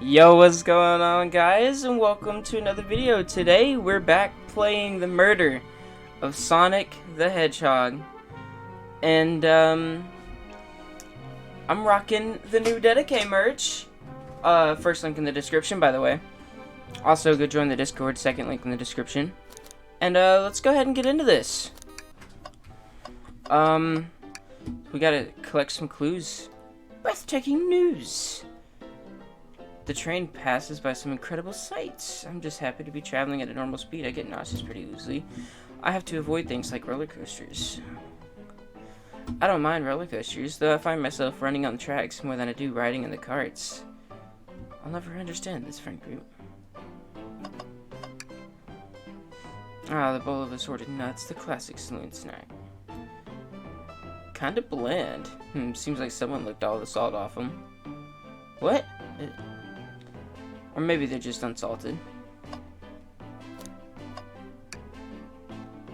Yo, what's going on, guys, and welcome to another video. Today we're back playing the murder of Sonic the Hedgehog, and I'm rocking the new Dedicate merch. First link in the description, by the way. Also, go join the Discord, second link in the description. And let's go ahead and get into this. We gotta collect some clues. Breathtaking news. The train passes by some incredible sights. I'm just happy to be traveling at a normal speed. I get nauseous pretty easily. I have to avoid things like roller coasters. I don't mind roller coasters, though I find myself running on the tracks more than I do riding in the carts. I'll never understand this friend group. Ah, the bowl of assorted nuts, the classic saloon snack. Kinda bland. Seems like someone licked all the salt off them. What? Or maybe they're just unsalted.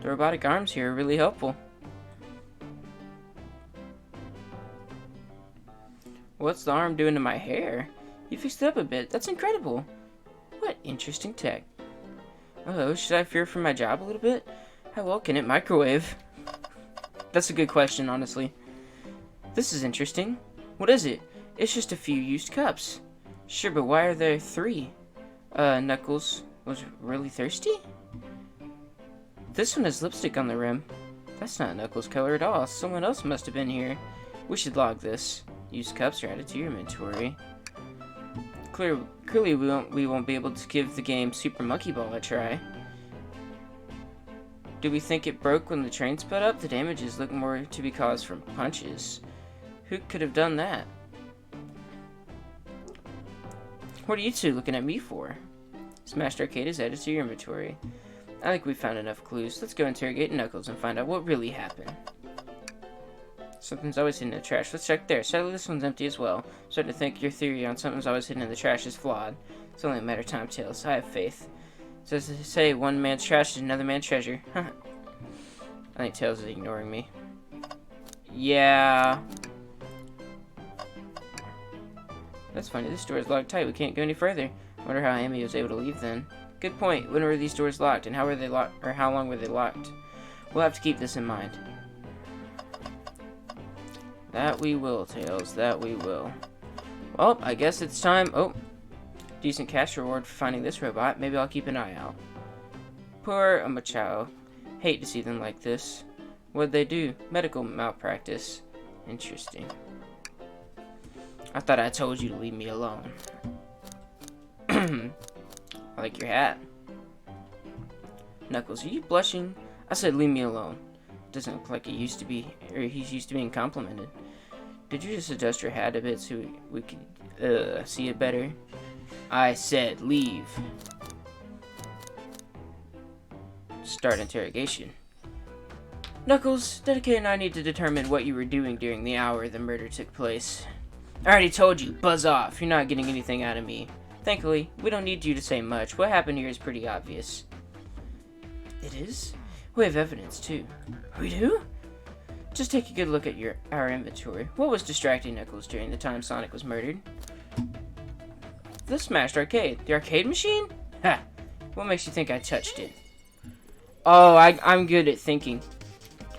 The robotic arms here are really helpful. What's the arm doing to my hair? You fixed it up a bit. That's incredible. What interesting tech. Oh, should I fear for my job a little bit? How well can it microwave? That's a good question, honestly. This is interesting. What is it? It's just a few used cups. Sure, but why are there 3? Knuckles was really thirsty? This one has lipstick on the rim. That's not Knuckles' color at all. Someone else must have been here. We should log this. Used cups are added to your inventory. Clearly we won't be able to give the game Super Monkey Ball a try. Do we think it broke when the train sped up? The damages look more to be caused from punches. Who could have done that? What are you two looking at me for? Smashed Arcade is added to your inventory. I think we found enough clues. Let's go interrogate Knuckles and find out what really happened. Something's always hidden in the trash. Let's check there. Sadly, this one's empty as well. I'm starting to think your theory on something's always hidden in the trash is flawed. It's only a matter of time, Tails. I have faith. So as they say, one man's trash is another man's treasure. I think Tails is ignoring me. Yeah. That's funny, this door is locked tight. We can't go any further. I wonder how Amy was able to leave then. Good point. When were these doors locked, and how were they locked, or how long were they locked? We'll have to keep this in mind. That we will, Tails. That we will. Well, I guess it's time. Oh, decent cash reward for finding this robot. Maybe I'll keep an eye out. Poor Machao. Hate to see them like this. What'd they do? Medical malpractice. Interesting. I thought I told you to leave me alone. I like your hat. Knuckles, are you blushing? I said leave me alone. Doesn't look like it used to be, or he's used to being complimented. Did you just adjust your hat a bit so we could see it better? I said leave. Start interrogation. Knuckles, Dedicate and I need to determine what you were doing during the hour the murder took place. I already told you, buzz off. You're not getting anything out of me. Thankfully, we don't need you to say much. What happened here is pretty obvious. It is? We have evidence, too. We do? Just take a good look at our inventory. What was distracting Knuckles during the time Sonic was murdered? The smashed arcade. The arcade machine? Ha! What makes you think I touched it? Oh, I'm good at thinking.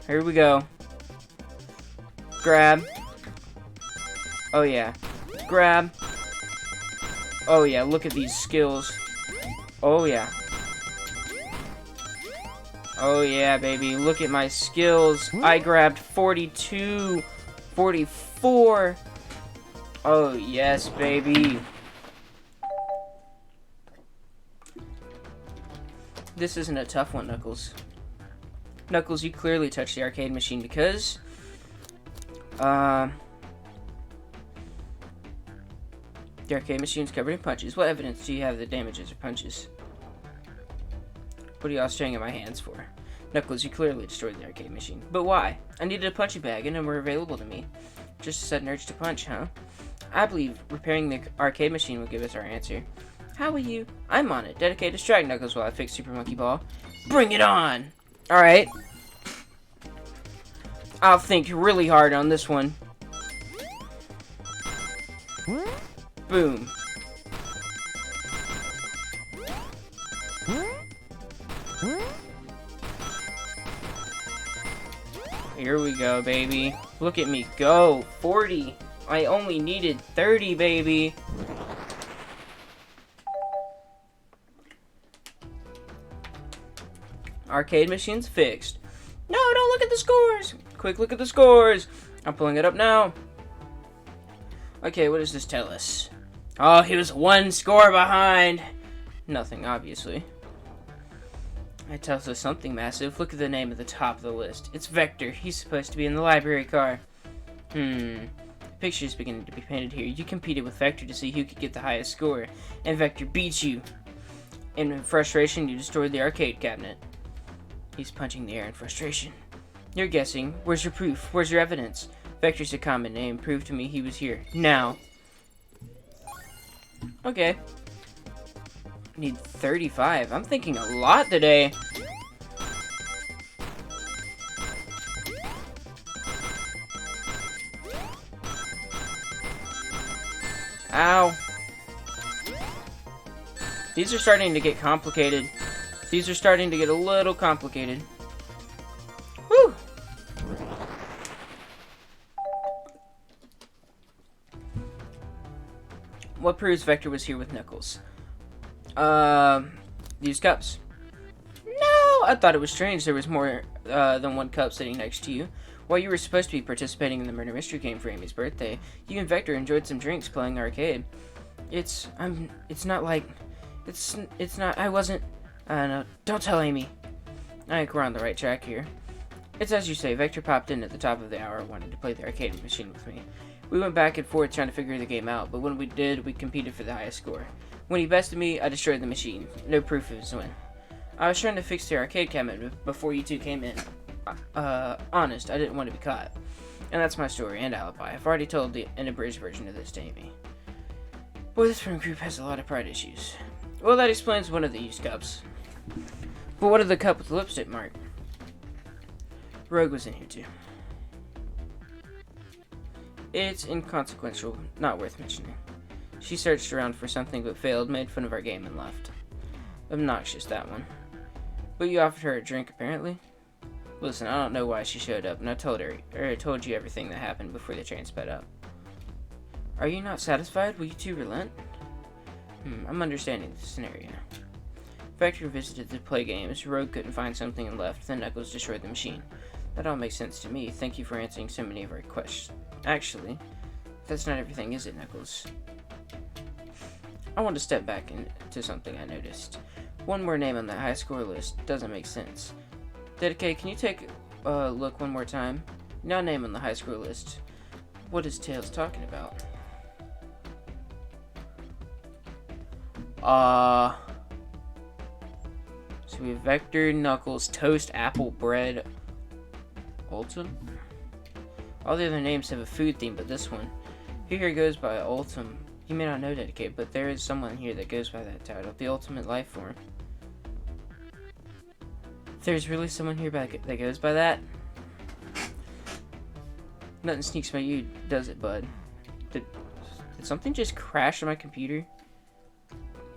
Here we go. Grab. Oh yeah. Grab. Oh yeah, look at these skills. Oh yeah. Oh yeah, baby. Look at my skills. I grabbed 42. 44. Oh yes, baby. This isn't a tough one, Knuckles. Knuckles, you clearly touched the arcade machine because... The arcade machine's covered in punches. What evidence do you have that damages or punches? What are y'all staring at my hands for? Knuckles, you clearly destroyed the arcade machine. But why? I needed a punching bag and none were available to me. Just a sudden urge to punch, huh? I believe repairing the arcade machine will give us our answer. How will you? I'm on it. Dedicate distract Knuckles while I fix Super Monkey Ball. Bring it on! Alright. I'll think really hard on this one. Boom. here we go, baby. Look at me go. 40. I only needed 30, baby. Arcade machine's fixed. No, don't look at the scores. Quick look at the scores. I'm pulling it up now. Okay, what does this tell us? Oh, he was 1 score behind. Nothing, obviously. It tells us something massive. Look at the name at the top of the list. It's Vector. He's supposed to be in the library car. The picture's beginning to be painted here. You competed with Vector to see who could get the highest score, and Vector beat you. In frustration, you destroyed the arcade cabinet. He's punching the air in frustration. You're guessing. Where's your proof? Where's your evidence? Vector's a common name. Prove to me he was here. Now. Okay. Need 35. I'm thinking a lot today. Ow. These are starting to get complicated. These are starting to get a little complicated. Whew. What proves Vector was here with Knuckles? These cups. No! I thought it was strange there was more than 1 cup sitting next to you. While you were supposed to be participating in the murder mystery game for Amy's birthday, you and Vector enjoyed some drinks playing arcade. It's not like... It's not... I wasn't... no, don't tell Amy. I think we're on the right track here. It's as you say, Vector popped in at the top of the hour, wanted to play the arcade machine with me. We went back and forth trying to figure the game out, but when we did, we competed for the highest score. When he bested me, I destroyed the machine. No proof of his win. I was trying to fix the arcade cabinet before you 2 came in. Honest, I didn't want to be caught. And that's my story and alibi. I've already told an abridged version of this to Amy. Boy, this friend group has a lot of pride issues. Well, that explains one of the used cups. But what of the cup with the lipstick mark? Rogue was in here too. It's inconsequential, not worth mentioning. She searched around for something but failed, made fun of our game, and left. Obnoxious, that one. But you offered her a drink, apparently? Listen, I don't know why she showed up, and I told you everything that happened before the train sped up. Are you not satisfied? Will you 2 relent? I'm understanding the scenario. Vector visited to play games, Rogue couldn't find something and left, then Knuckles destroyed the machine. That all makes sense to me. Thank you for answering so many of our questions. Actually, that's not everything, is it, Knuckles? I want to step back into something I noticed. 1 more name on that high score list doesn't make sense. Dedicate, can you take a look one more time? Now name on the high score list. What is Tails talking about? So we have Vector, Knuckles, Toast, Apple, Bread, Ultim? All the other names have a food theme, but this one. Here goes by Ultim. You may not know Dedicate, but there is someone here that goes by that title. The ultimate life form. There's really someone here that goes by that? Nothing sneaks by you, does it, bud? Did something just crash on my computer?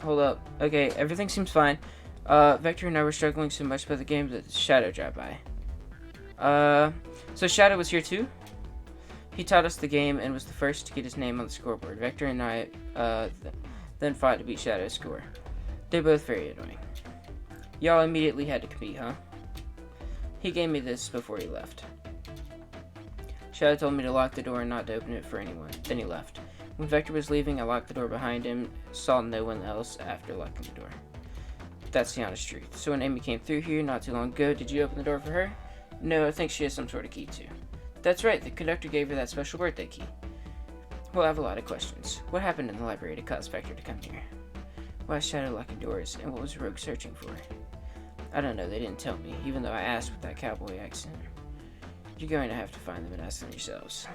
Hold up. Okay, everything seems fine. Vector and I were struggling so much by the game that Shadow dropped by. So Shadow was here too? He taught us the game and was the first to get his name on the scoreboard. Vector and I then fought to beat Shadow's score. They're both very annoying. Y'all immediately had to compete, huh? He gave me this before he left. Shadow told me to lock the door and not to open it for anyone. Then he left. When Vector was leaving, I locked the door behind him, saw no one else after locking the door. That's the honest truth. So when Amy came through here not too long ago, did you open the door for her? No, I think she has some sort of key too. That's right, the conductor gave her that special birthday key. Well, I have a lot of questions. What happened in the library to cause Vector to come here? Why is Shadow locking doors, and what was Rogue searching for? I don't know, they didn't tell me, even though I asked with that cowboy accent. You're going to have to find them and ask them yourselves.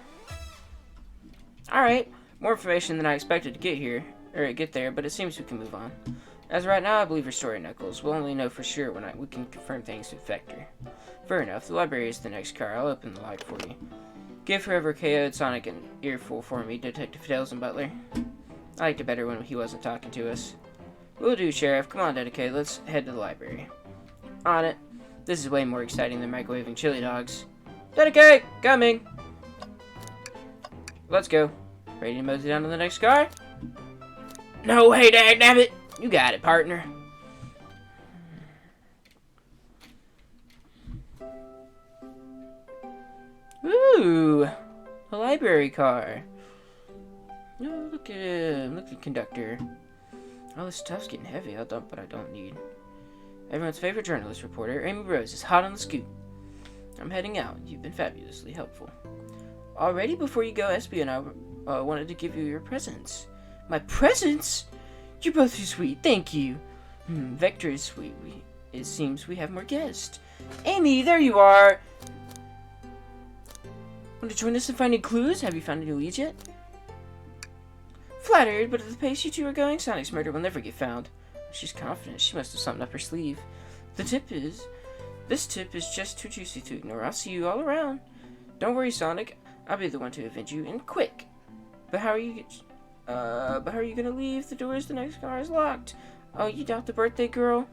Alright, more information than I expected to get there, but it seems we can move on. As of right now, I believe your story, Knuckles. We'll only know for sure when we can confirm things with Vector. Fair enough, the library is the next car. I'll open the light for you. Give whoever KO'd Sonic an earful for me, Detective Tails and Butler. I liked it better when he wasn't talking to us. Will do, Sheriff. Come on, Dedicate. Let's head to the library. On it. This is way more exciting than microwaving chili dogs. Dedicate! Coming! Let's go. Ready to mosey down to the next car? No, hey, dagnabbit! You got it, partner. Ooh! A library car. Oh, look at him. Look at the conductor. All this stuff's getting heavy. I'll dump what I don't need. Everyone's favorite journalist reporter, Amy Rose, is hot on the scoop. I'm heading out. You've been fabulously helpful. Already? Before you go, Espio and I wanted to give you your presents. My presents? You're both too sweet. Thank you. Vector is sweet. It seems we have more guests. Amy, there you are! Want to join us in finding clues? Have you found any leads yet? Flattered, but at the pace you two are going, Sonic's murder will never get found. She's confident. She must have something up her sleeve. This tip is just too juicy to ignore. I'll see you all around. Don't worry, Sonic. I'll be the one to avenge you, and quick. But how are you gonna leave? The doors, the next car is locked. Oh, you doubt the birthday girl?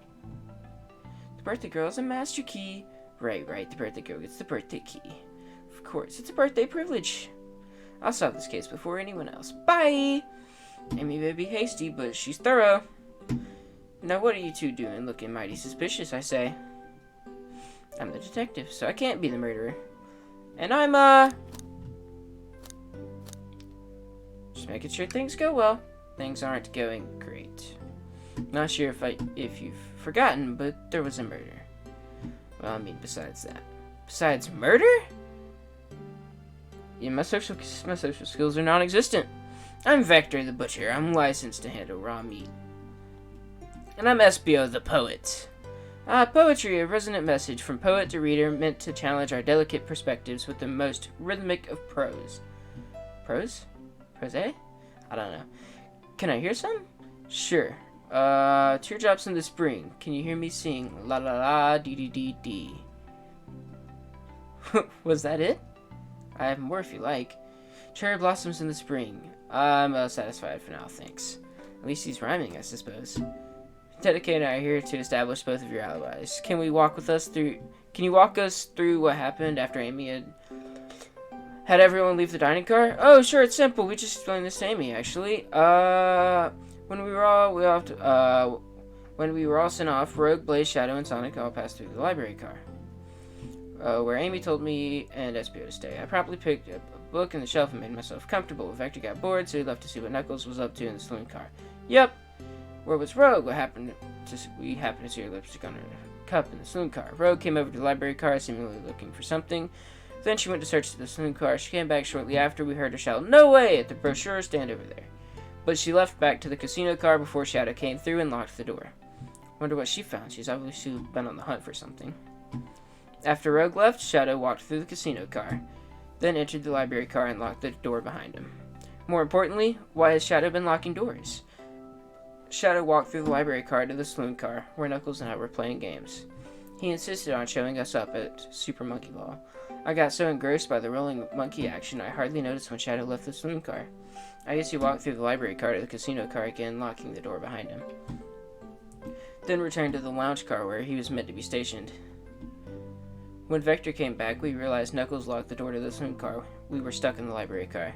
The birthday girl is a master key. Right. The birthday girl gets the birthday key. Of course, it's a birthday privilege. I'll solve this case before anyone else. Bye! Amy may be hasty, but she's thorough. Now what are you two doing? Looking mighty suspicious, I say. I'm the detective, so I can't be the murderer. And I'm, just making sure things go well. Things aren't going great. Not sure if you've forgotten, but there was a murder. Well, I mean, besides that. Besides murder? Yeah, my social skills are non-existent. I'm Vector the Butcher. I'm licensed to handle raw meat. And I'm Espio the Poet. Poetry, a resonant message from poet to reader meant to challenge our delicate perspectives with the most rhythmic of prose. Prose? Prose? I don't know. Can I hear some? Sure. Teardrops in the spring. Can you hear me sing la la la dee dee dee dee? Was that it? I have more if you like. Cherry blossoms in the spring. I'm satisfied for now, thanks. At least he's rhyming, I suppose. Dedicate and I are here to establish both of your alibis. Can you walk us through what happened after Amy had everyone leave the dining car? Oh, sure, it's simple. We just explained this to Amy, actually. When we were all sent off, Rogue, Blaze, Shadow, and Sonic all passed through the library car. Where Amy told me and Espio to stay. I promptly picked up a book on the shelf and made myself comfortable. Vector got bored, so he left to see what Knuckles was up to in the saloon car. Yep. Where was Rogue? We happened to see her lipstick on her cup in the saloon car. Rogue came over to the library car, seemingly looking for something. Then she went to search the saloon car. She came back shortly after. We heard her shout, "No way!" at the brochure stand over there. But she left back to the casino car before Shadow came through and locked the door. Wonder what she found. She's obviously been on the hunt for something. After Rogue left, Shadow walked through the casino car, then entered the library car and locked the door behind him. More importantly, why has Shadow been locking doors? Shadow walked through the library car to the saloon car, where Knuckles and I were playing games. He insisted on showing us up at Super Monkey Ball. I got so engrossed by the rolling monkey action, I hardly noticed when Shadow left the saloon car. I guess he walked through the library car to the casino car again, locking the door behind him. Then returned to the lounge car where he was meant to be stationed. When Vector came back, we realized Knuckles locked the door to the saloon car. We were stuck in the library car.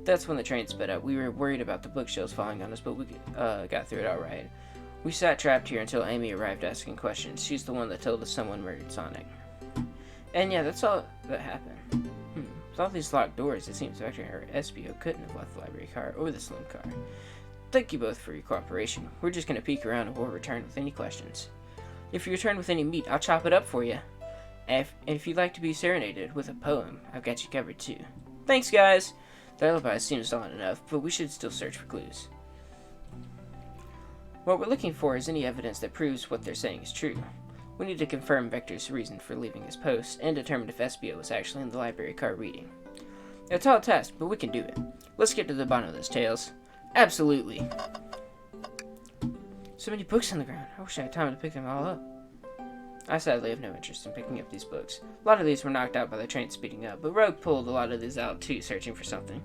That's when the train sped up. We were worried about the bookshelves falling on us, but we got through it all right. We sat trapped here until Amy arrived asking questions. She's the one that told us someone murdered Sonic. And yeah, that's all that happened. With all these locked doors, it seems Vector or Espio couldn't have left the library car or the saloon car. Thank you both for your cooperation. We're just going to peek around and we'll return with any questions. If you return with any meat, I'll chop it up for you. And if you'd like to be serenaded with a poem, I've got you covered too. Thanks, guys! The alibi seems solid enough, but we should still search for clues. What we're looking for is any evidence that proves what they're saying is true. We need to confirm Vector's reason for leaving his post, and determine if Espio was actually in the library car reading. It's a tall task, but we can do it. Let's get to the bottom of this, Tails. Absolutely! So many books on the ground. I wish I had time to pick them all up. I sadly have no interest in picking up these books. A lot of these were knocked out by the train speeding up, but Rogue pulled a lot of these out too, searching for something.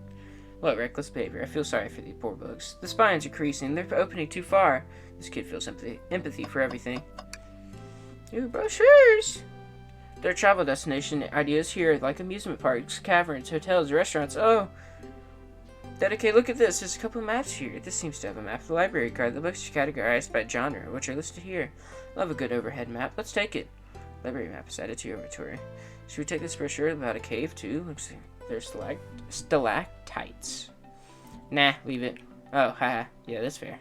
What reckless behavior. I feel sorry for these poor books. The spines are creasing. They're opening too far. This kid feels empathy for everything. Ooh, brochures! There are travel destination ideas here, like amusement parks, caverns, hotels, restaurants. Oh! Dedicate, look at this. There's a couple of maps here. This seems to have a map of the library card. The books are categorized by genre, which are listed here. Love a good overhead map. Let's take it. Library map is added to your inventory. Should we take this brochure about a cave, too? Looks like there's stalactites. Nah, leave it. Oh, haha. Yeah, that's fair.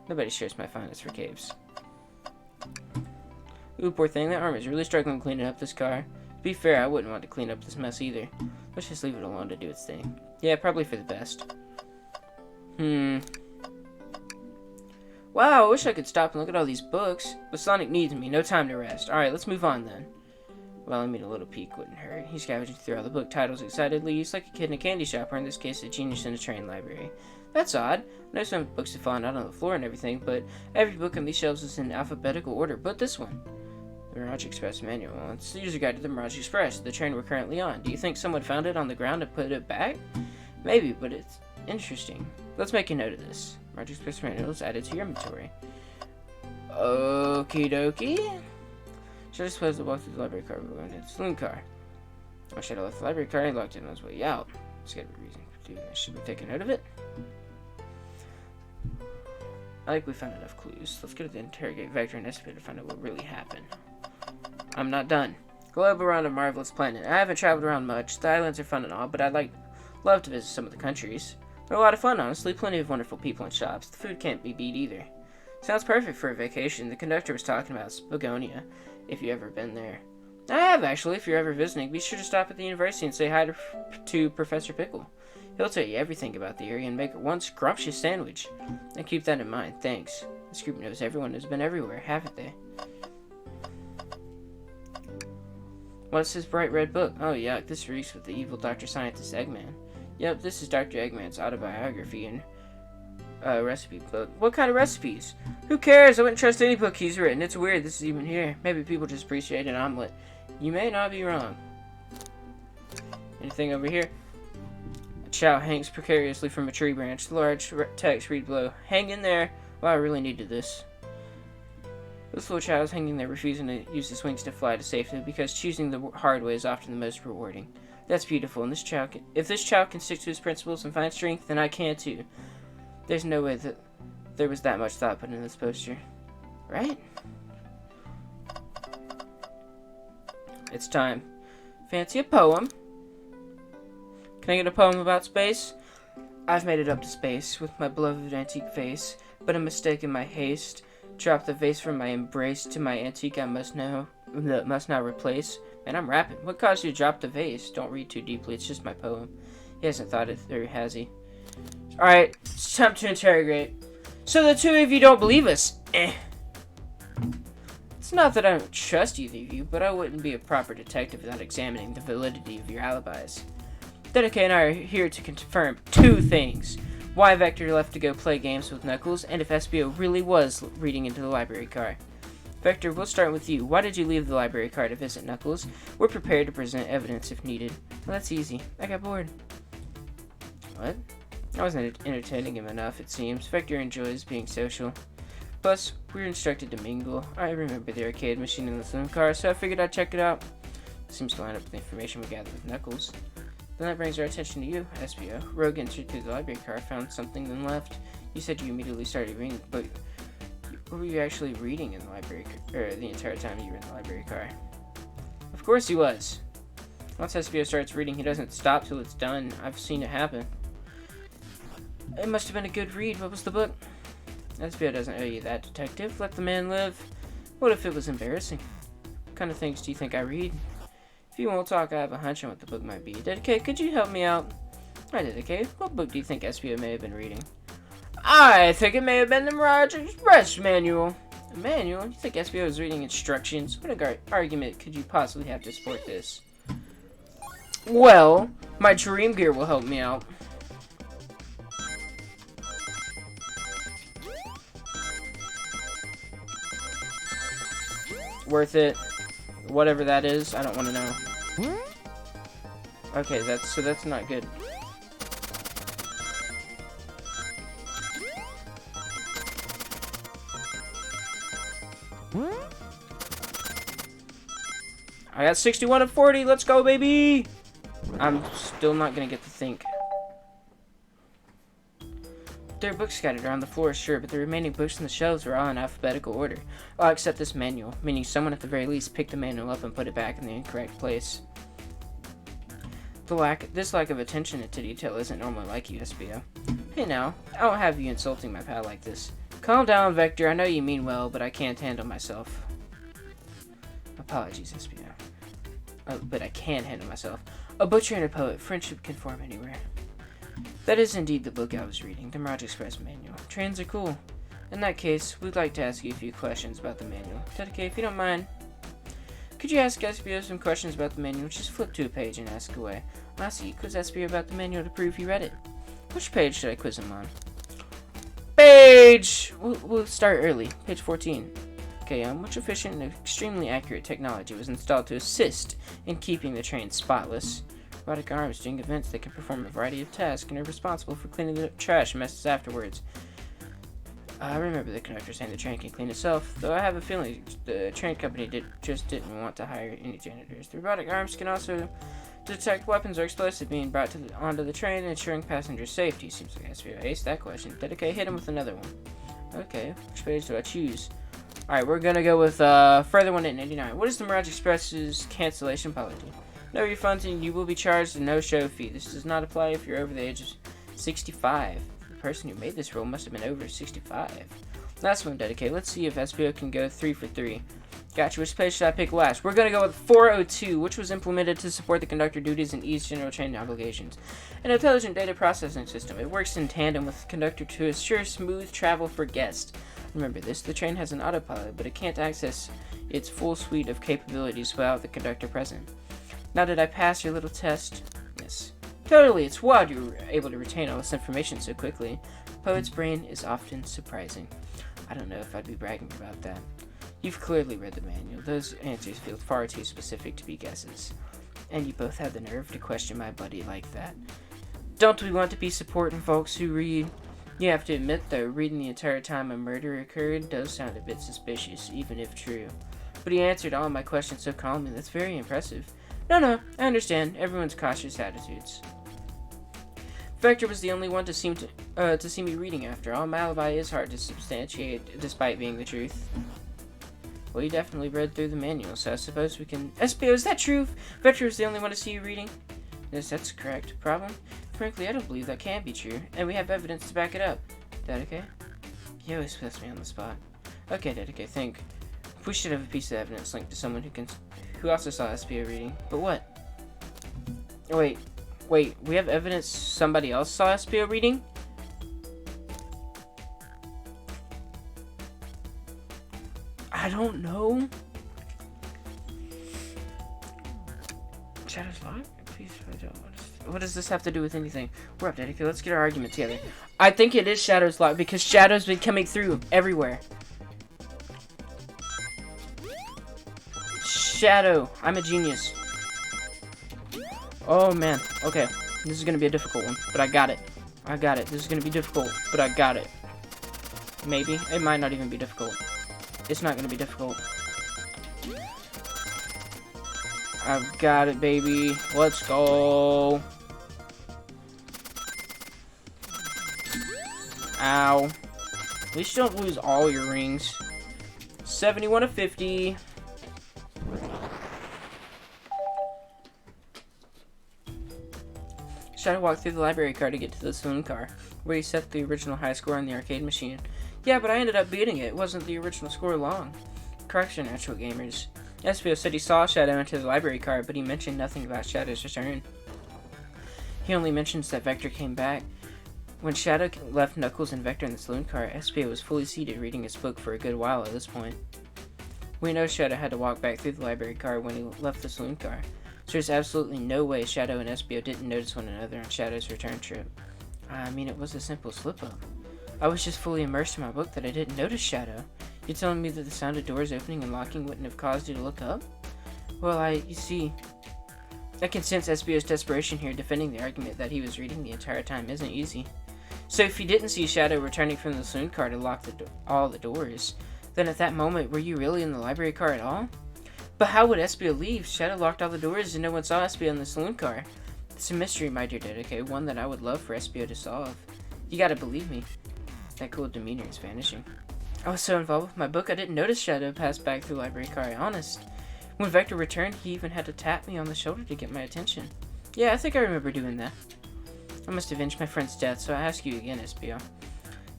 Nobody shares my fondness for caves. Ooh, poor thing. That arm is really struggling cleaning up this car. To be fair, I wouldn't want to clean up this mess either. Let's just leave it alone to do its thing. Yeah, probably for the best. Wow, I wish I could stop and look at all these books. But Sonic needs me. No time to rest. Alright, let's move on then. Well, I mean, a little peek wouldn't hurt. He's scavenging through all the book titles excitedly. He's like a kid in a candy shop, or in this case, a genius in a train library. That's odd. I know some books have fallen out on the floor and everything, but every book on these shelves is in alphabetical order, but this one. The Mirage Express manual. It's the user guide to the Mirage Express, the train we're currently on. Do you think someone found it on the ground and put it back? Maybe, but it's interesting. Let's make a note of this. Mirage Express manual is added to your inventory. Okie dokie. Should I suppose to walk through the library car? We're going to the saloon car. I should have left the library car and locked it on his way out. There's got to be a reason to do this. Should we take a note of it? I think we found enough clues. Let's go to the interrogate Vector and Espio to find out what really happened. I'm not done. Globe around a marvelous planet. I haven't traveled around much. The islands are fun and all, but I'd love to visit some of the countries. They're a lot of fun, honestly. Plenty of wonderful people and shops. The food can't be beat either. Sounds perfect for a vacation. The conductor was talking about Spagonia, if you've ever been there. I have, actually. If you're ever visiting, be sure to stop at the university and say hi to Professor Pickle. He'll tell you everything about the area and make one scrumptious sandwich. And keep that in mind. Thanks. This group knows everyone who's been everywhere, haven't they? What's this bright red book? Oh, yuck. This reeks with the evil Dr. Scientist Eggman. Yep, this is Dr. Eggman's autobiography and recipe book. What kind of recipes? Who cares? I wouldn't trust any book he's written. It's weird this is even here. Maybe people just appreciate an omelet. You may not be wrong. Anything over here? A chow hangs precariously from a tree branch. The large text read below. Hang in there. Wow, I really needed this. This little chow is hanging there, refusing to use his wings to fly to safety because choosing the hard way is often the most rewarding. That's beautiful, and if this chow can stick to his principles and find strength, then I can too. There's no way that there was that much thought put in this poster. Right? It's time. Fancy a poem? Can I get a poem about space? I've made it up to space with my beloved antique face, but a mistake in my haste dropped the vase from my embrace to my antique I must now replace. Man, I'm rapping. What caused you to drop the vase? Don't read too deeply, it's just my poem. He hasn't thought it through, has he? Alright, it's time to interrogate. So the two of you don't believe us? It's not that I don't trust either of you, but I wouldn't be a proper detective without examining the validity of your alibis. Dedicate and I are here to confirm two things. Why Vector left to go play games with Knuckles, and if Espio really was reading into the library car. Vector, we'll start with you. Why did you leave the library car to visit Knuckles? We're prepared to present evidence if needed. Well, that's easy. I got bored. What? I wasn't entertaining him enough, it seems. Vector enjoys being social. Plus, we were instructed to mingle. I remember the arcade machine in the saloon car, so I figured I'd check it out. Seems to line up with the information we gathered with Knuckles. Then that brings our attention to you, Espio. Rogue entered through the library car, found something, then left. You said you immediately started reading, but what were you actually reading in the library, the entire time you were in the library car? Of course he was. Once Espio starts reading, he doesn't stop till it's done. I've seen it happen. It must have been a good read. What was the book? Espio doesn't owe you that, detective. Let the man live. What if it was embarrassing? What kind of things do you think I read? If you won't talk, I have a hunch on what the book might be. Dedicate, could you help me out? Hi, Dedicate. What book do you think Espio may have been reading? I think it may have been the Mirage Express manual. A manual? You think Espio was reading instructions? What argument could you possibly have to support this? Well, my dream gear will help me out. Worth it. Whatever that is, I don't want to know. Okay, that's not good. I got 61 of 40. Let's go, baby. I'm still not gonna get to think. There are books scattered around the floor, sure, but the remaining books on the shelves were all in alphabetical order. All except this manual, meaning someone at the very least picked the manual up and put it back in the incorrect place. This lack of attention to detail isn't normally like you, SBO. Hey now, I won't have you insulting my pal like this. Calm down, Vector. I know you mean well, but I can't handle myself. Apologies, SBO. But I can handle myself. A butcher and a poet. Friendship can form anywhere. That is indeed the book I was reading, the Mirage Express manual. Trains are cool. In that case, we'd like to ask you a few questions about the manual. Dedicate, if you don't mind. Could you ask SBO some questions about the manual? Just flip to a page and ask away. Lassie, quiz SBO about the manual to prove you read it. Which page should I quiz him on? Page! We'll start early. Page 14. Okay, which efficient and extremely accurate technology was installed to assist in keeping the train spotless? Robotic arms doing events that can perform a variety of tasks and are responsible for cleaning the trash and messes afterwards. I remember the conductor saying the train can clean itself, though I have a feeling the train company didn't want to hire any janitors. The robotic arms can also detect weapons or explosives being brought onto the train, ensuring passenger safety. Seems like SBO aced that question. Dedicate, hit him with another one. Okay, which page do I choose? Alright, we're gonna go with further one at 99. What is the Mirage Express's cancellation policy? No refunds and you will be charged a no-show fee. This does not apply if you're over the age of 65. The person who made this rule must have been over 65. Last one, Dedicate. Let's see if SBO can go 3 for 3. Gotcha. Which page should I pick last? We're going to go with 402, which was implemented to support the conductor duties and ease general train obligations. An intelligent data processing system. It works in tandem with the conductor to assure smooth travel for guests. Remember this, the train has an autopilot, but it can't access its full suite of capabilities without the conductor present. Now did I pass your little test? Yes. Totally, it's wild you were able to retain all this information so quickly. Poet's brain is often surprising. I don't know if I'd be bragging about that. You've clearly read the manual. Those answers feel far too specific to be guesses. And you both have the nerve to question my buddy like that. Don't we want to be supporting folks who read? You have to admit, though, reading the entire time a murder occurred does sound a bit suspicious, even if true. But he answered all my questions so calmly. That's very impressive. No, I understand. Everyone's cautious attitudes. Vector was the only one to see me reading after all. My alibi is hard to substantiate, despite being the truth. Well, you definitely read through the manual, so I suppose we can... SBO, is that true? Vector was the only one to see you reading? Yes, that's correct. Problem? Frankly, I don't believe that can be true, and we have evidence to back it up. Dedicate? You always puts me on the spot. Okay, Dedicate, think. We should have a piece of evidence linked to someone who also saw SBO reading. But what? Wait, we have evidence somebody else saw SBO reading? I don't know. Shadow's locked? Please, I don't understand. What does this have to do with anything? We're up, Dedicate. Let's get our argument together. I think it is Shadow's locked because Shadow's been coming through everywhere. Shadow, I'm a genius. Oh man, okay. This is gonna be a difficult one, but I got it. This is gonna be difficult, but I got it. Maybe. It might not even be difficult. It's not gonna be difficult. I've got it, baby. Let's go. Ow. At least you don't lose all your rings. 71 of 50. Shadow walked through the library car to get to the saloon car, where he set the original high score on the arcade machine. Yeah, but I ended up beating it. It wasn't the original score long. Correction, actual gamers. SBO said he saw Shadow into the library car, but he mentioned nothing about Shadow's return. He only mentions that Vector came back. When Shadow left Knuckles and Vector in the saloon car, SBO was fully seated reading his book for a good while at this point. We know Shadow had to walk back through the library car when he left the saloon car. So there's absolutely no way Shadow and SBO didn't notice one another on Shadow's return trip. I mean, it was a simple slip-up. I was just fully immersed in my book that I didn't notice Shadow. You're telling me that the sound of doors opening and locking wouldn't have caused you to look up? Well, you see, I can sense SBO's desperation here. Defending the argument that he was reading the entire time isn't easy. So if you didn't see Shadow returning from the saloon car to lock all the doors, then at that moment, were you really in the library car at all? But how would Espio leave? Shadow locked all the doors and no one saw Espio in the saloon car. It's a mystery, my dear Dedicate, one that I would love for Espio to solve. You gotta believe me. That cool demeanor is vanishing. I was so involved with my book, I didn't notice Shadow pass back through the library car, honest. When Vector returned, he even had to tap me on the shoulder to get my attention. Yeah, I think I remember doing that. I must avenge my friend's death, so I ask you again, Espio.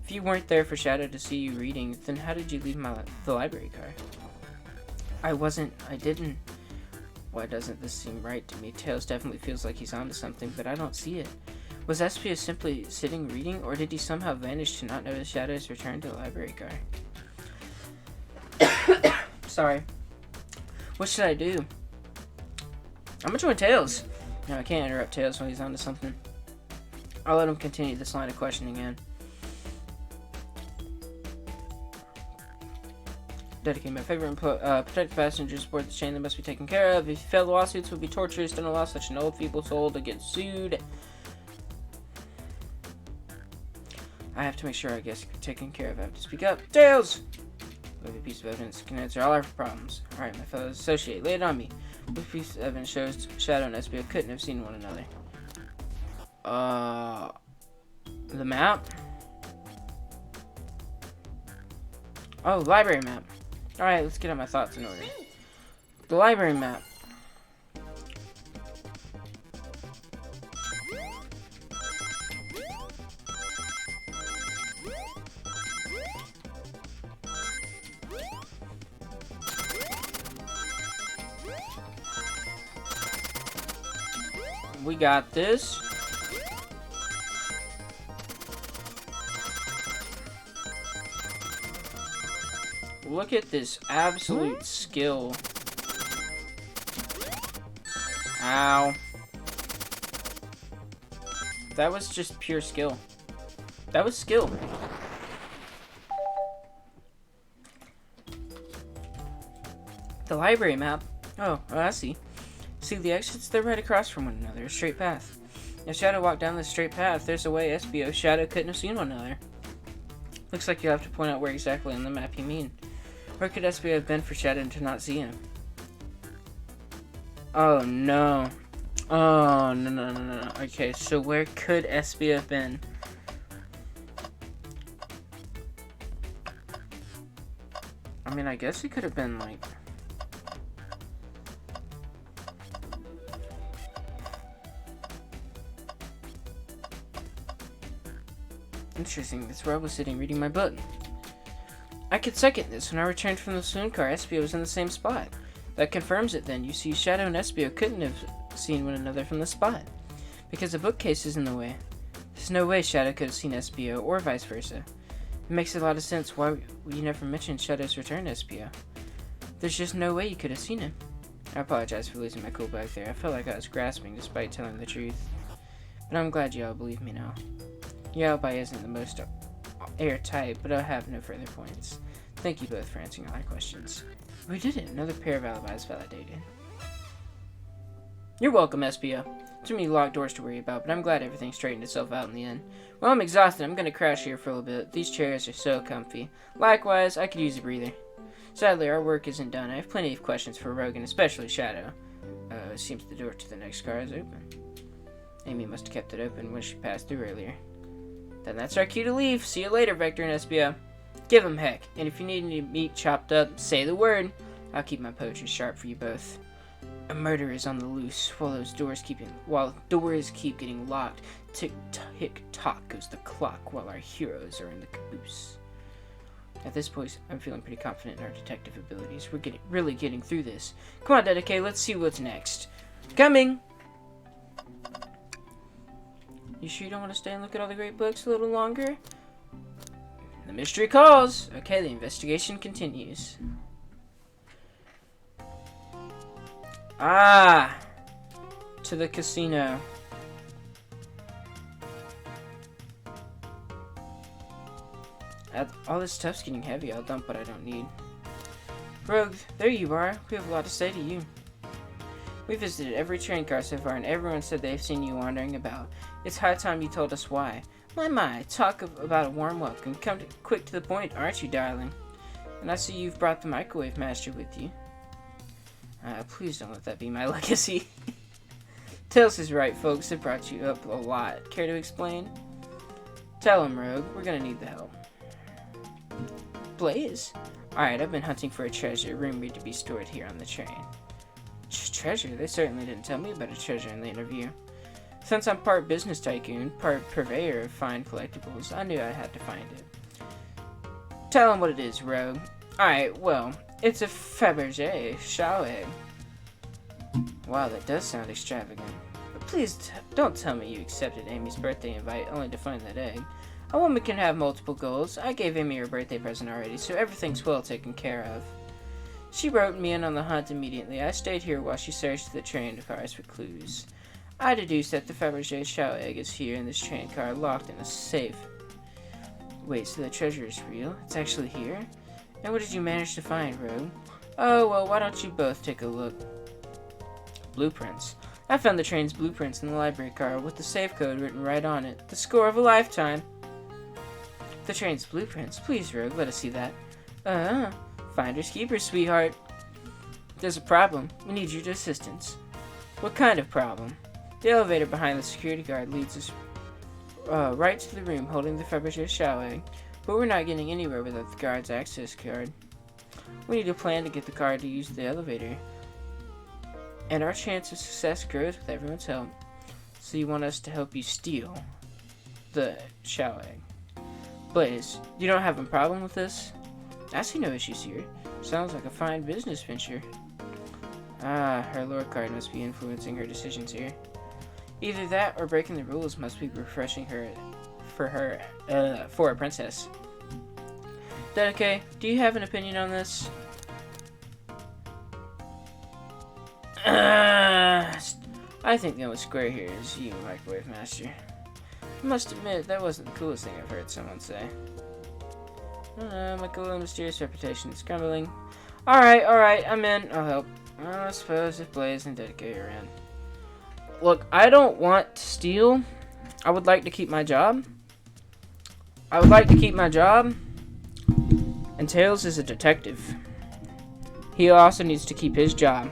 If you weren't there for Shadow to see you reading, then how did you leave the library car? I didn't. Why doesn't this seem right to me? Tails definitely feels like he's onto something, but I don't see it. Was Espio simply sitting reading, or did he somehow vanish to not notice Shadow's return to the library car? Sorry. What should I do? I'm gonna join Tails. No, I can't interrupt Tails when he's onto something. I'll let him continue this line of questioning again. Dedicate, my favorite protect passengers aboard the chain that must be taken care of. If you fail, the lawsuits would be torturous. Don't allow such an old, feeble soul to get sued. I have to make sure I get taken care of. I have to speak up. Tails! We have a piece of evidence that can answer all our problems. Alright, my fellow associate, lay it on me. Which piece of evidence shows Shadow and Espio couldn't have seen one another? The map? Oh, library map. Alright, let's get my thoughts in order. The library map. We got this. Look at this absolute skill. Ow. That was just pure skill. That was skill. The library map. Oh, I see. See the exits? They're right across from one another. A straight path. If Shadow walked down this straight path, there's a way Espio Shadow couldn't have seen one another. Looks like you'll have to point out where exactly on the map you mean. Where could Espio have been for Shadow to not see him? Oh no. Oh no. Okay, so where could Espio have been? I mean, I guess he could have been like... Interesting, that's where I was sitting reading my book. I could second this. When I returned from the saloon car, Espio was in the same spot. That confirms it then. You see, Shadow and Espio couldn't have seen one another from the spot. Because the bookcase is in the way. There's no way Shadow could have seen Espio, or vice versa. It makes a lot of sense why you never mentioned Shadow's return to Espio. There's just no way you could have seen him. I apologize for losing my cool back there. I felt like I was grasping despite telling the truth. But I'm glad you all believe me now. Your alibi isn't the most airtight, but I have no further points. Thank you both for answering all our questions. We did it. Another pair of alibis validated. You're welcome, Espio. Too many locked doors to worry about, but I'm glad everything straightened itself out in the end. Well, I'm exhausted. I'm gonna crash here for a little bit. These chairs are so comfy. Likewise, I could use a breather. Sadly, our work isn't done. I have plenty of questions for Rogue and especially Shadow. It seems the door to the next car is open. Amy must have kept it open when she passed through earlier. Then that's our cue to leave. See you later, Vector and Espio. Give 'em heck. And if you need any meat chopped up, say the word. I'll keep my poetry sharp for you both. A murder is on the loose while doors keep getting locked. Tick tick tock goes the clock while our heroes are in the caboose. At this point, I'm feeling pretty confident in our detective abilities. We're really getting through this. Come on, Dedicate, let's see what's next. Coming! You sure you don't want to stay and look at all the great books a little longer? The mystery calls! Okay, the investigation continues. Ah! To the casino. All this stuff's getting heavy. I'll dump what I don't need. Rogue, there you are. We have a lot to say to you. We visited every train car so far, and everyone said they've seen you wandering about. It's high time you told us why. My, talk about a warm welcome. Come quick to the point, aren't you, darling? And I see you've brought the microwave master with you. Please don't let that be my legacy. Tails is right, folks. It brought you up a lot. Care to explain? Tell him, Rogue. We're gonna need the help. Blaze? Alright, I've been hunting for a treasure rumored to be stored here on the train. Treasure? They certainly didn't tell me about a treasure in the interview. Since I'm part business tycoon, part purveyor of fine collectibles, I knew I had to find it. Tell him what it is, Rogue. Alright, well, it's a Fabergé shell egg. Wow, that does sound extravagant. But please don't tell me you accepted Amy's birthday invite only to find that egg. A woman can have multiple goals. I gave Amy her birthday present already, so everything's well taken care of. She wrote me in on the hunt immediately. I stayed here while she searched the train cars for clues. I deduced that the Fabergé shell egg is here in this train car, locked in a safe. Wait, so the treasure is real? It's actually here? And what did you manage to find, Rogue? Oh, well, why don't you both take a look? Blueprints. I found the train's blueprints in the library car with the safe code written right on it. The score of a lifetime. The train's blueprints? Please, Rogue, let us see that. Finders keepers, sweetheart. There's a problem. We need your assistance. What kind of problem? The elevator behind the security guard leads us right to the room holding the Fabergé shell egg, but we're not getting anywhere without the guard's access card. We need a plan to get the guard to use the elevator, and our chance of success grows with everyone's help. So you want us to help you steal the shell egg? Blaze, you don't have a problem with this? I see no issues here. Sounds like a fine business venture. Her lord card must be influencing her decisions here. Either that or breaking the rules must be refreshing her for a princess. Dedicate, do you have an opinion on this? I think the only square here is you, Microwave Master. I must admit, that wasn't the coolest thing I've heard someone say. My cool mysterious reputation is crumbling. Alright, I'm in. I'll help. I suppose if Blaze and Dedicate are in. Look, I don't want to steal. I would like to keep my job. And Tails is a detective. He also needs to keep his job.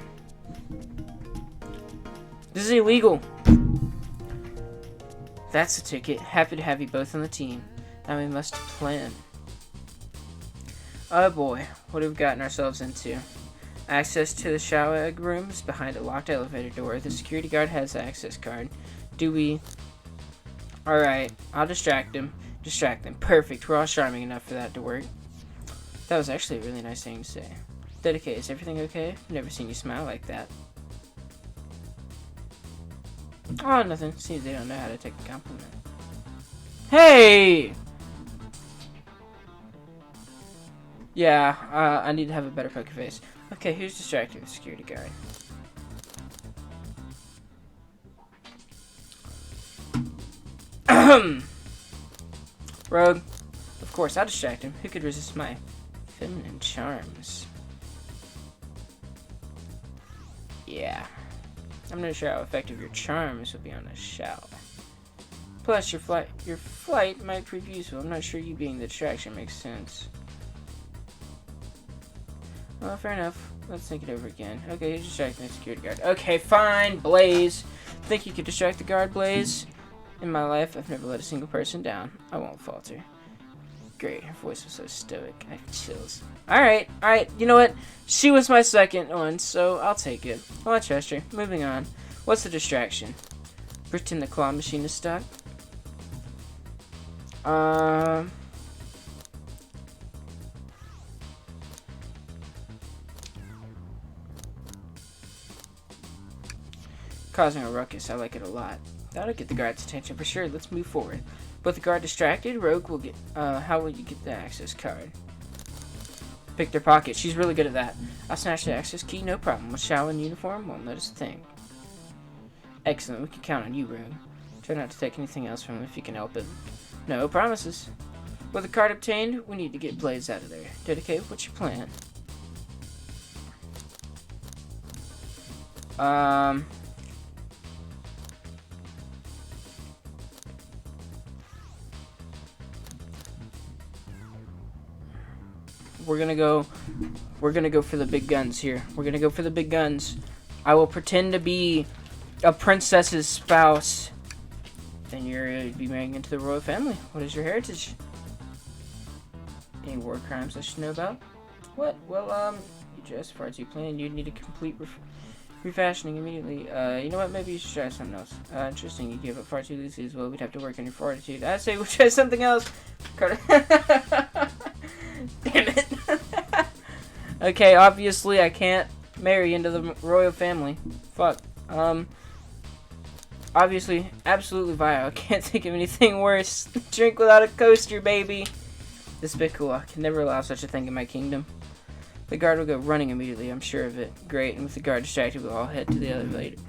This is illegal. That's a ticket. Happy to have you both on the team. Now we must plan. Oh boy, what have we gotten ourselves into? Access to the shell egg room is behind a locked elevator door. The security guard has the access card. Do we... Alright, I'll distract him. Distract them. Perfect. We're all charming enough for that to work. That was actually a really nice thing to say. Dedicate, is everything okay? I've never seen you smile like that. Oh, nothing. Seems they don't know how to take a compliment. Hey! Yeah, I need to have a better poker face. Okay, who's distracting the security guard? Rogue. Of course, I'll distract him. Who could resist my feminine charms? Yeah. I'm not sure how effective your charms will be on a shell. Plus, your flight might prove useful. I'm not sure you being the distraction makes sense. Well, fair enough. Let's think it over again. Okay, you're distracting the security guard. Okay, fine, Blaze. Think you could distract the guard, Blaze? In my life, I've never let a single person down. I won't falter. Great, her voice was so stoic. I had chills. Alright, you know what? She was my second one, so I'll take it. Well, I trust her. Moving on. What's the distraction? Pretend the claw machine is stuck. Causing a ruckus. I like it a lot. That'll get the guard's attention for sure. Let's move forward. With the guard distracted, Rogue will get... how will you get the access card? Pick their pocket. She's really good at that. I'll snatch the access key, no problem. With Shao in uniform, won't notice a thing. Excellent. We can count on you, Rogue. Try not to take anything else from him if you can help it. No promises. With the card obtained, we need to get Blaze out of there. Dedicate, what's your plan? We're gonna go for the big guns here. We're gonna go for the big guns. I will pretend to be a princess's spouse. Then you'd be marrying into the royal family. What is your heritage? Any war crimes I should know about? What? Well, you dress far too plain. You'd need a complete refashioning immediately. You know what? Maybe you should try something else. Interesting. You gave up far too loosely as well. We'd have to work on your fortitude. I say we'll try something else. Carter. Damn it. Okay, obviously I can't marry into the royal family. Fuck. Obviously, absolutely vile. I can't think of anything worse. Drink without a coaster, baby. This bit cool. I can never allow such a thing in my kingdom. The guard will go running immediately, I'm sure of it. Great, and with the guard distracted, we'll all head to the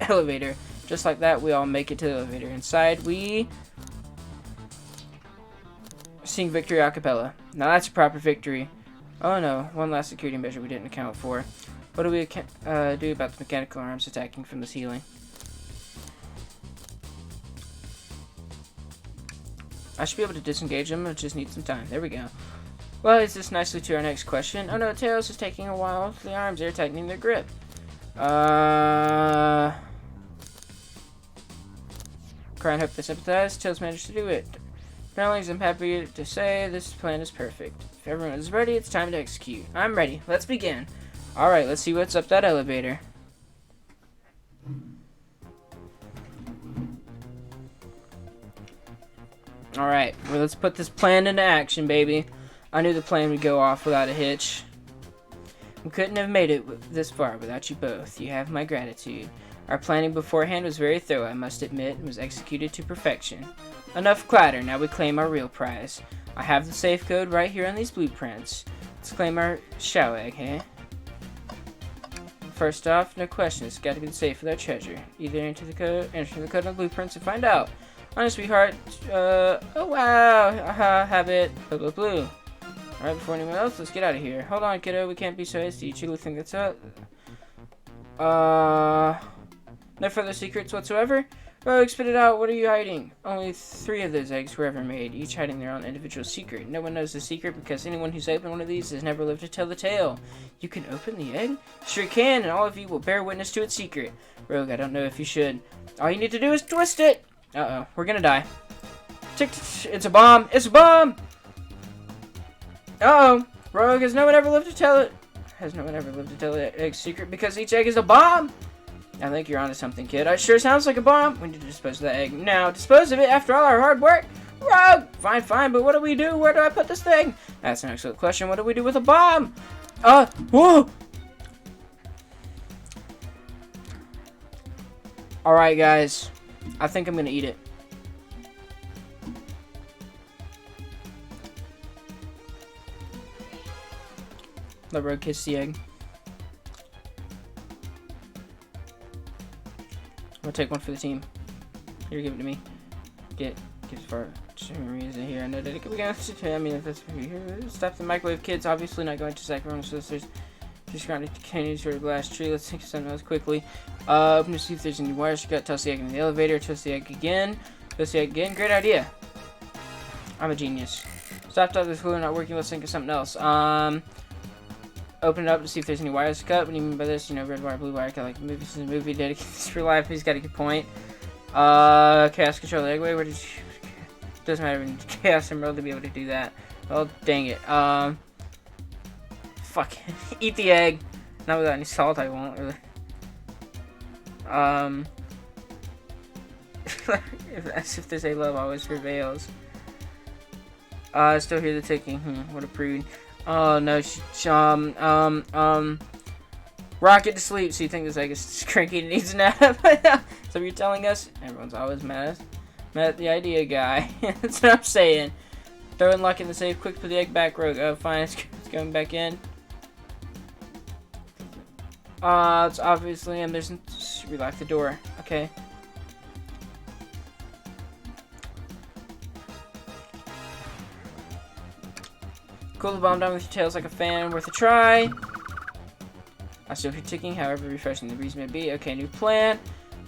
elevator. Just like that, we all make it to the elevator. Inside, we sing victory a cappella. Now that's a proper victory. Oh no, one last security measure we didn't account for. What do we do about the mechanical arms attacking from the ceiling? I should be able to disengage them, I just need some time. There we go. Well, leads us nicely to our next question. Oh no, Tails is taking a while. The arms are tightening their grip. Cry and hope they sympathize. Tails managed to do it. Apparently, I'm happy to say this plan is perfect. If everyone is ready, it's time to execute. I'm ready. Let's begin. Alright, let's see what's up that elevator. Alright, well, let's put this plan into action, baby. I knew the plan would go off without a hitch. We couldn't have made it this far without you both. You have my gratitude. Our planning beforehand was very thorough, I must admit, and was executed to perfection. Enough clatter, now we claim our real prize. I have the safe code right here on these blueprints. Let's claim our shell egg, hey? First off, no question, it's gotta be the safe with our treasure. Either enter the code on the blueprints and find out. Honest, sweetheart, oh wow, have it, blue, blue. Alright, before anyone else, let's get out of here. Hold on, kiddo, we can't be so hasty. You truly think that's up? No further secrets whatsoever? Rogue, spit it out, what are you hiding? Only 3 of those eggs were ever made, each hiding their own individual secret. No one knows the secret because anyone who's opened one of these has never lived to tell the tale. You can open the egg? Sure can, and all of you will bear witness to its secret. Rogue, I don't know if you should. All you need to do is twist it! Uh-oh, we're gonna die. It's a bomb! It's a bomb! Uh-oh, Rogue, has no one ever lived to tell it? Has no one ever lived to tell the egg's secret because each egg is a bomb? I think you're onto something, kid. It sure sounds like a bomb. We need to dispose of that egg. Now, dispose of it after all our hard work? Rogue! Fine, fine, but what do we do? Where do I put this thing? That's an excellent question. What do we do with a bomb? Whoa! Alright, guys. I think I'm gonna eat it. Let Rogue kiss the egg. I'm gonna take one for the team. Here, give it to me. Get as far as here. I know that it could be going to. I mean, if that's here, stop the microwave, kids. Obviously, not going to sack everyone's sisters. Just trying to continue to the glass tree. Let's think of something else quickly. Open to see if there's any wires. You got toss the egg in the elevator. Toss the egg again. Toss the egg again. Great idea. I'm a genius. Stop this glue not working. Let's think of something else. Open it up to see if there's any wires to cut. What do you mean by this? You know, red wire, blue wire. Like the movie. This is a movie dedicated to real life. He's got a good point. Chaos control the egg way. Where did you? Doesn't matter in Chaos Emerald to be able to do that. Well, dang it. Fuck. Eat the egg. Not without any salt, I won't. Really. As if they say love always prevails. I still hear the ticking. What a prude. Oh no, rocket to sleep. So you think this egg is cranky and needs a nap? So you're telling us? Everyone's always mad at the idea, guy. That's what I'm saying. Throw and lock in the safe. Quick, put the egg back, Rogue. Oh, fine. It's going back in. It's obviously there's. We lock the door. Okay. Cool the bomb down with your tails like a fan. Worth a try. I still hear ticking, however refreshing the breeze may be. Okay, new plan.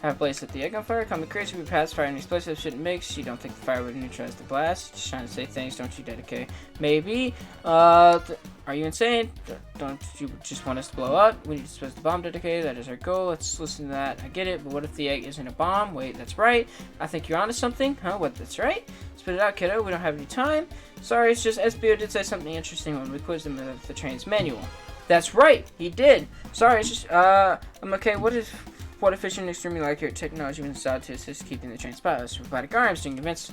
Have Blaze set the egg on fire. Call me crazy, but past fire and explosives shouldn't mix. You don't think the fire would neutralize the blast? Just trying to say things, don't you, Dedicate? Maybe. Are you insane? Don't you just want us to blow up? We need to dispose the bomb, Dedicate. That is our goal. Let's listen to that. I get it, but what if the egg isn't a bomb? Wait, that's right. I think you're onto something. Huh? What? That's right? Spit it out, kiddo. We don't have any time. Sorry, it's just SBO did say something interesting when we quizzed him with the train's manual. That's right. He did. Sorry, it's just, I'm okay. What efficient and extremely accurate technology was installed to assist keeping the train spotless. Robotic arms being convinced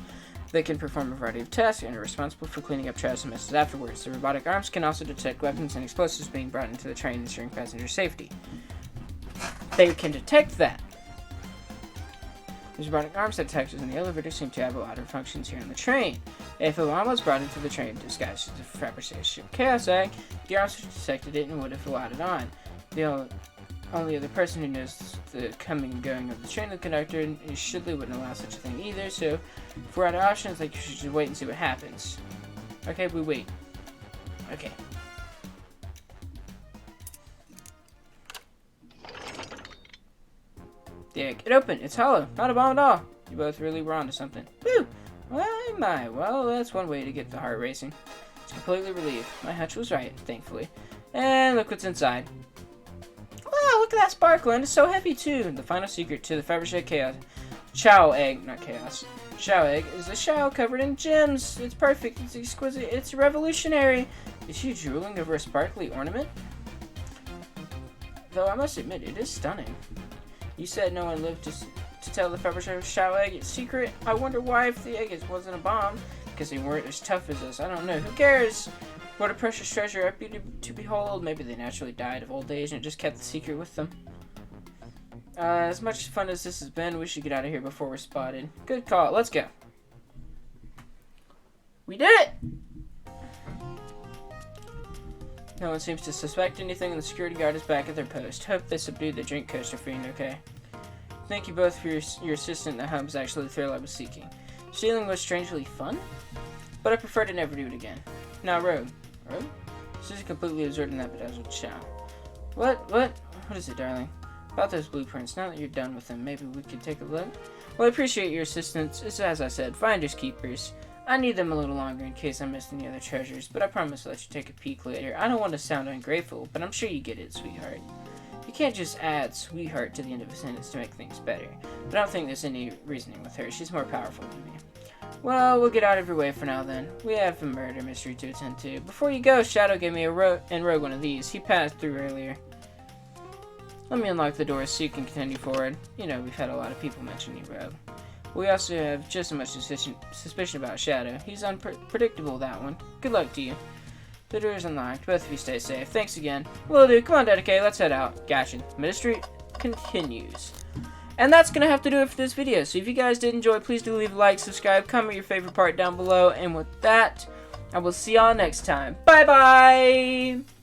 they can perform a variety of tasks and are responsible for cleaning up trash and messes afterwards. The robotic arms can also detect weapons and explosives being brought into the train, ensuring passenger safety. They can detect that. These robotic arms that detectors in the elevator seem to have a lot of functions here on the train. If a bomb was brought into the train disguised as a fabrication chaos egg, the arms would have detected it and would have allowed it on. The only other person who knows the coming and going of the train, the conductor, and surely wouldn't allow such a thing either, so if we're out of options, like, you should just wait and see what happens. Okay, we wait. Okay. The egg. It opened. It's hollow. Not a bomb at all. You both really were onto something. Woo! Why, my. Well, that's one way to get the heart racing. It's completely relieved. My hunch was right, thankfully. And look what's inside. Wow, look at that sparkling. It's so heavy, too. The final secret to the Fabergé Chaos. Chow egg, not chaos. Chow egg is a shell covered in gems. It's perfect. It's exquisite. It's revolutionary. Is she drooling over a sparkly ornament? Though I must admit, it is stunning. You said no one lived to tell the Fabergé Chow egg its secret. I wonder why if the egg wasn't a bomb. Because they weren't as tough as us. I don't know. Who cares? What a precious treasure to behold. Maybe they naturally died of old age and just kept the secret with them. As much fun as this has been, we should get out of here before we're spotted. Good call. Let's go. We did it! No one seems to suspect anything, and the security guard is back at their post. Hope they subdued the drink coaster fiend, okay? Thank you both for your assistance. The hub was actually the thrill I was seeking. Stealing was strangely fun, but I prefer to never do it again. Now, Rogue. Rogue? She's completely absorbed in that bedazzled chow. What is it, darling? About those blueprints. Now that you're done with them, maybe we could take a look? Well, I appreciate your assistance. It's as I said, finders keepers. I need them a little longer in case I missed any other treasures, but I promise to let you take a peek later. I don't want to sound ungrateful, but I'm sure you get it, sweetheart. You can't just add sweetheart to the end of a sentence to make things better. But I don't think there's any reasoning with her. She's more powerful than me. Well, we'll get out of your way for now then. We have a murder mystery to attend to. Before you go, Shadow gave me a Rogue one of these. He passed through earlier. Let me unlock the doors so you can continue forward. You know, we've had a lot of people mention you, Rogue. We also have just as much suspicion about Shadow. He's unpredictable, that one. Good luck to you. The door is unlocked. Both of you stay safe. Thanks again. Will do. Come on, Dedicate. Let's head out. Gotcha. Mystery continues. And that's going to have to do it for this video. So if you guys did enjoy, please do leave a like, subscribe, comment your favorite part down below. And with that, I will see y'all next time. Bye-bye!